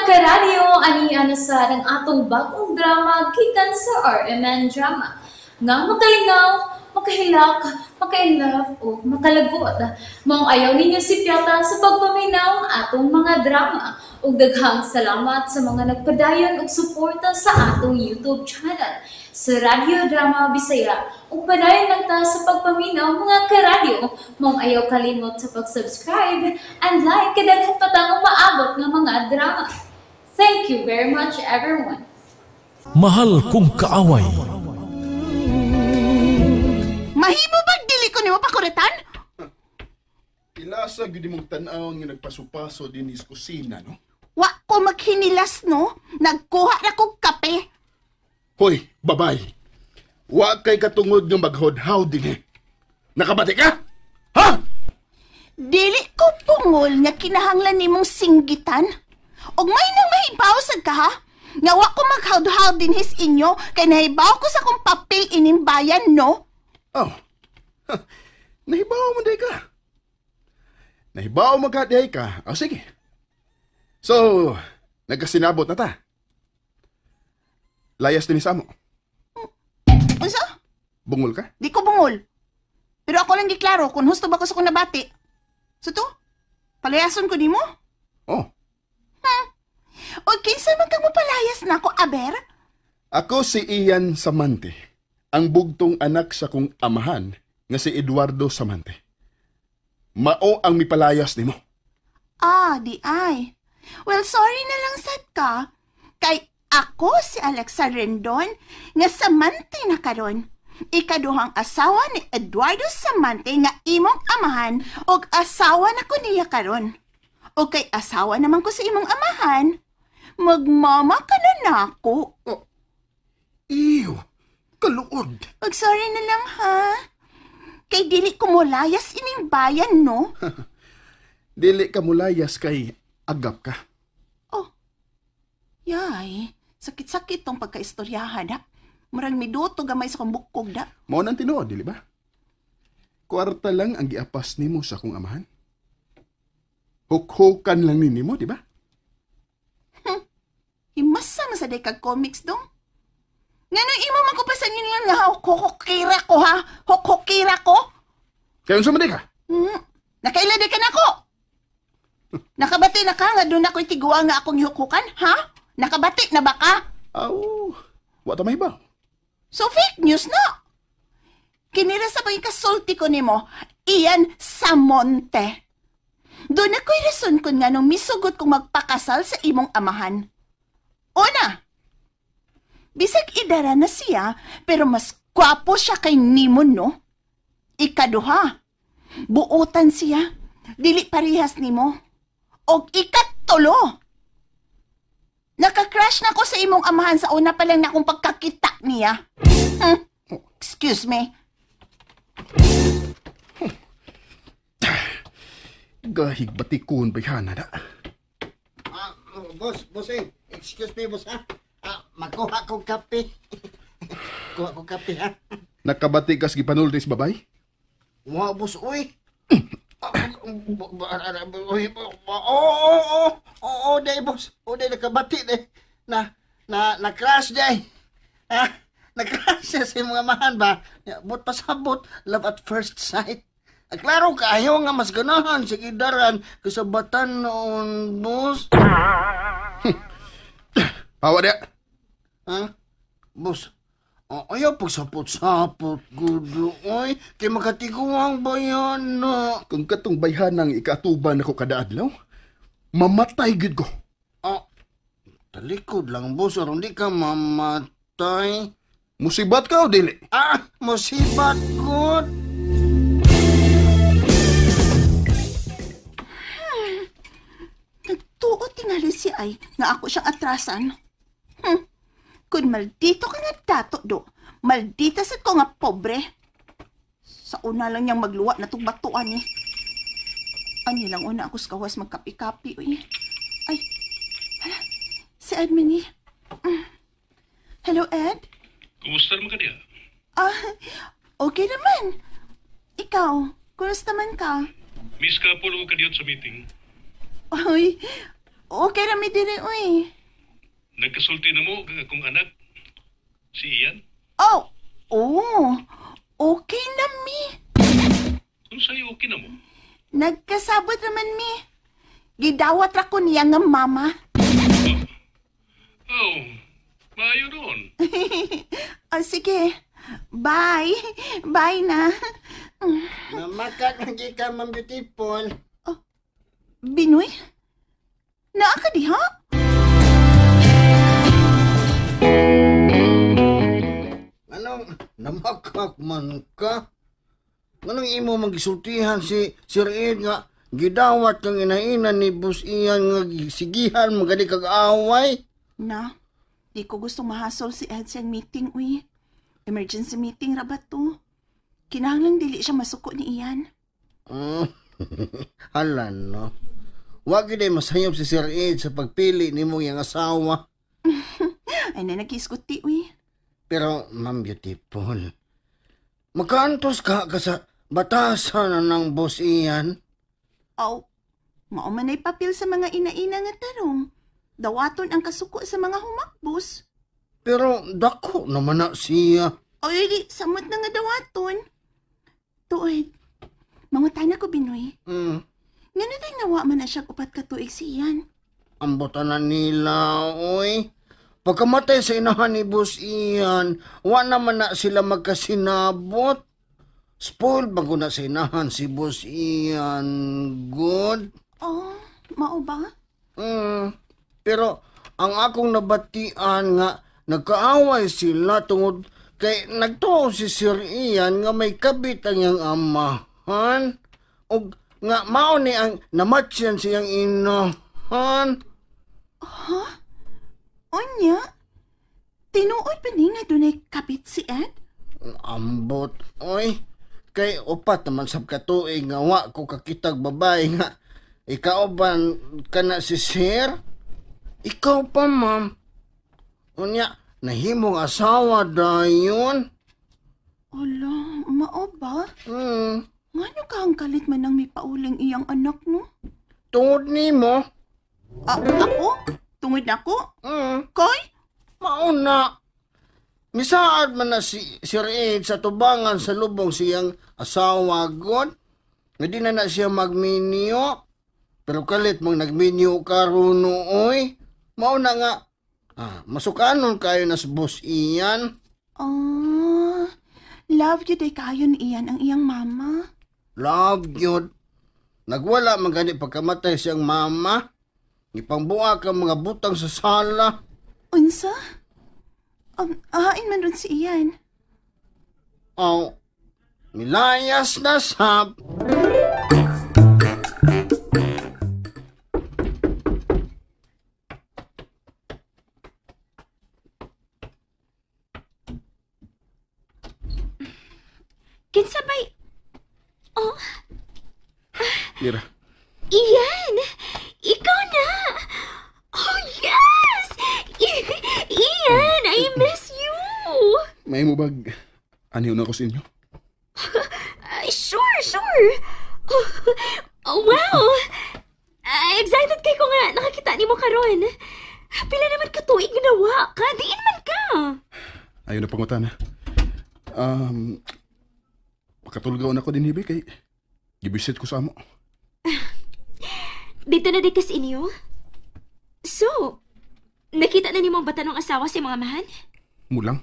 karadyo, aniya na sa ng atong bagong drama gikan sa RMN Drama. Nga makalingaw, makahilak, makailove, o makalagot. Maong ayaw ninyo si Piata sa pagpaminaw ang atong mga drama. Ug daghang salamat sa mga nagpadayon ug suporta sa atong YouTube channel sa Radio Drama Bisaya. Ug padayon lang ta sa pagpaminaw mga karadyo. Maong ayaw kalimot sa pag-subscribe and like kadaghan pa tang maabot nga mga drama. Thank you very much everyone. Mahal kong kaaway. Mahimo ba dili ko nimo pakuretan? Ilasa gid mong tan-aw nga nagpasupaso din is kusina, no? Wa ko maghinilas no, nagkuha na kog kape. Hoy, babay. Wa kay katungod nga maghodhaw din eh. Nakabati ka? Ha? Dili ko pungol nga kinahanglan nimong singgitan. Og may nang mahibaw sad ka ha? Nga wa ko maghawd-hawd din his inyo kay nahibaw ko sa kong papel ining bayan no? Oh. Nahibaw mo day ka. Nahibaw mo ka day ka. O sige. So, nagkasinabot na ta. Layas din sa mo. Unsa? Bungol ka? Di ko bungol. Pero ako lang giklaro kung husto ba ko sa kong nabati. So to? Palayason ko nimo? Oh. O kinsa man kang mapalayas na ako, aber? Ako si Ian Samante, ang bugtong anak sa kong amahan nga si Eduardo Samante. Mao ang mipalayas nimo. Ah, di ay. Well, sorry na lang sad ka. Kay ako si Alexa Rendon nga Samante na karon. Ikaduhang asawa ni Eduardo Samante nga imong amahan og asawa na ko niya karon. O kay asawa naman ko sa imong amahan, magmama ka na nako. Oh. Iyo, kaluod. Ug sorry na lang ha. Kay dili ko molayas ining bayan no. Dili ka mulayas kay agap ka. Oh. Yay, sakit-sakit tong pagkaistoryahan ha. Murag miduto gamay sa kong bukog da. Mao nang tinuod, dili ba? Kwarta lang ang giapas nimo sa kong amahan. Hukhukan lang nimo, di ba? Himasa man sa day kag comics dong. Ngano imo man ko pasanin lang nga hukukira ko ha? Hukukira ko? Kaya unsa man di ka? Nakaila di ka na ko. Nakabati na ka nga doon ako'y tiguwa nga akong hukukan, ha? Nakabati na ba ka? Aw, wa ta mahibaw. So fake news na. Kinira sa paging kasulti ko nimo, Ian Samonte. Doon ako'y rason kun nga nung misugot kong magpakasal sa imong amahan. Una, bisag idara na siya, pero mas gwapo siya kay nimo, no? Ikaduha, buutan siya, dili parihas nimo. Og ikatulo, nakakrush na ko sa imong amahan sa una pa lang na akong pagkakita niya. Excuse me. Gahig batikon bayhana da. Boss, excuse me, boss, ha? Makuha kong kape. Kuha kong kape, ha? Nakabati kas gipanultis babay? Mga boss, uy. Oo, day, boss. Oo, day, nakabati, day. Na-crash, day. Ha? Na-crash siya sa mga mahan ba? But pasabot, love at first sight. Klaro kayo nga mas ganahan sa kidaran kasabatan noon, boss. Pawa dia. Ha? Boss, ayaw pagsapot-sapot, gudo. Oy, kay makatiguang bayan na. Kung katong bayhanang ikatuban ako kada adlaw, mamatay gid ko. Talikod lang, boss. Aron di ka mamatay. Musibat ka o dili? Musibat, good. Nagtuot tingali si ay nga ako siyang atrasan. Kung maldito ka nga dato do, maldita sad ko nga pobre. Sa una lang niyang magluwa na itong batuan eh. Ani lang una ako sa kawas magkapi-kapi. Uy. Ay, hala, si Ed Mini. Hello, Ed? Kumusta naman ka niya? Okay naman. Ikaw, kumusta naman ka? Miss ka po ka diyon sa meeting. Ay, Okay na mi diri, uy. Nagkasulti na mo ang akong anak, si Ian. Oh, okay na mi. Kung sa'yo okay na mo, Nagkasabot naman mi. Gidawat ra ko niya nga mama. oh, maayo doon. Sige. Bye. Bye na. Namakat lagi ka, Ma'am Beautiful. Binoy? Naa ka diha? Anong namakak man ka? Anong imo magisultihan si Sir Ed nga gidawat kang inainan ni Boss Ian nga sigihan magadi kag away? Na, di ko gusto mahasol si Ed sa meeting, uy. Emergency meeting ra ba to? Kinahanglang dili siya masuko ni Ian. Hala no. Wag gid masayop si Sir Ed sa pagpili nimo yang asawa. Ay na nag-iskuti, uy. Pero Ma'am Beautiful, magkantos ka sa batasan ng Boss Ian? Aw, mao man ay papel sa mga ina-ina nga tarong. Dawaton ang kasuko sa mga humakbos. Pero dako naman na siya. Ay, di, samot na nga dawaton. Tuod, mangutay na ko, Binoy. Nga na tayo nawa man na siya upat katuig si Ian. Ang botanan nila, oy. Pagkamatay sa inahan ni Boss Ian, wa naman na sila magkasinabot. Spoiled ba na sa inahan si Boss Ian? Good? Oh, mao ba? Pero ang akong nabatian nga, nagkaaway sila tungod kay nagtuo si Sir Ian nga may kabit ang iyang amahan. O nga mao ni ang namatsyan siyang inahan. Onya? Tinuod pa ni nga dunay kapit si Ed? Ambot, oy. Kay upat naman sab katuig nga wa ko kakitag babae nga ikauban ka na si Sir. Ikaw pa, ma'am. Unya, nahimong asawa dayon. Ala, mao ba? Hmm, Ngano ka ang kalit man ang may pauling iyang anak, no? tungod nimo. Ako? Tungod na ko? Koy? Mauna. Misaad man na si Sir Ed sa tubangan sa lubong siyang asawa god. Nga di na siya magminyo. Pero kalit mong nagminyo karon oy. Mauna nga. Masukanon kayo na sa Boss Ian. Love you day kayo ni Ian ang iyang mama. Love yun. Nagwala man gani pagkamatay siyang mama. Ipangbuha ka mga butang sa sala. Unsa? Hain man ron si Ian. Milayas na sab. Kinsabay. Mira, Ian! Ikaw na! Oh, yes! Ian, I miss you! may mo bag aniw na ko sa inyo? Sure. Oh, wow! Excited kay ko nga nakakita ni mo karon. Pila naman ka tuig ginawa ka. Diin man ka. Ayaw na pangutana. Makatulgaw na ko din hibi kay gibisit ko sa amo. Dito na di kas inyo? So, nakita na ni mong bata ng asawa si mga mahan? Mulang.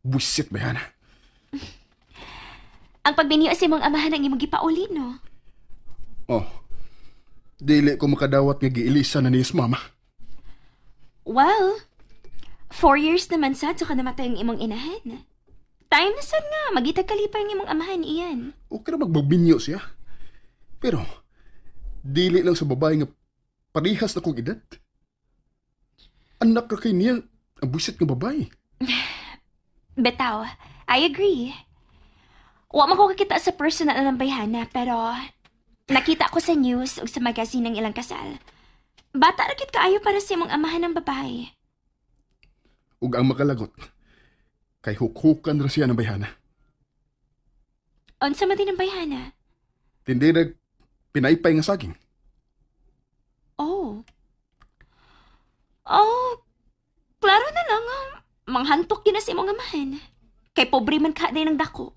Buisit ba yan? Ang pagbiniyo si mong amahan ang imong gipauli, no? Oh. Dili ko makadawat nga giilisa na niyas mama. Well, 4 years naman sad so ka namatay ang imong inahan. Time na sad nga, magitag kalipay ang imong amahan iyan. Okay na magbabinyo siya. Pero, dili lang sa babae nga parihas na kong edad. Anak ka kay niya, ang buisit nga babae. Betaw, I agree. Wa man ko kakita sa personal na bayhana, pero nakita ko sa news o sa magazine ng ilang kasal. Bata rakit kaayo para sa imong amahan ng babae. Ug ang makalagot, kay hukhukan ra siya ng bayhana. Unsa man din ang bayhana? Tindi na pinaypay nga saging. Oh, Oh, klaro na lang. Manghantok yun na sa imong amahan. Kay pobre man ka din ng dako.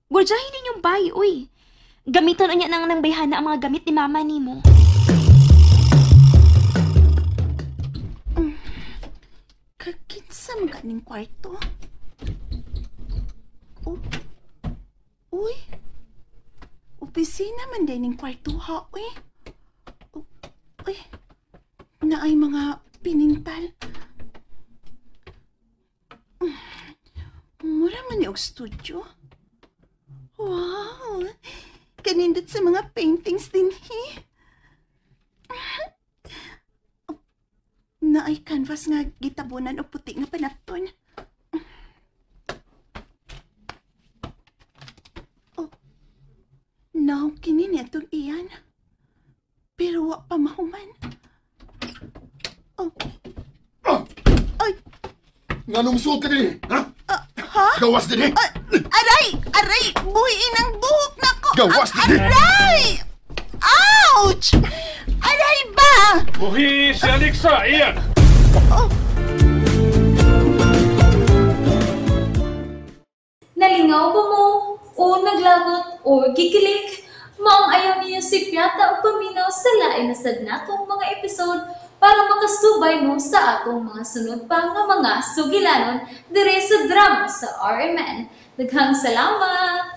Gurjahin ninyong bay, uy. Gamiton niya nang bayhana ang mga gamit ni mama ni mo. Kakinsa man kaning kwarto? Oh. Uy. Opisina man din ng kwarto ha, uy. Uy. Naay mga pinintal. Mura man yung studio. Wow. Kanindot sa mga paintings din, Naay canvas nga gitabunan o puti nga panapton. Oh. Now, kini nitong iyan. Pero wa pa mahuman. Oh. Ay. Nga nung suot ka din, ha? Ha? Gawas din, Aray! Aray! Buhiin ang buhok na ko! Gawas din, Aray! Ouch! Aray ba? Buhi si Alexa, iyan! Nalingaw ba mo? O naglagot? O gikilik? Maong ayaw niyo si Piata o paminaw sa lain na sadnatong mga episode para makasubay mo sa atong mga sunod pa nga mga sugilanon dire sa drama sa RMN. Daghang salamat!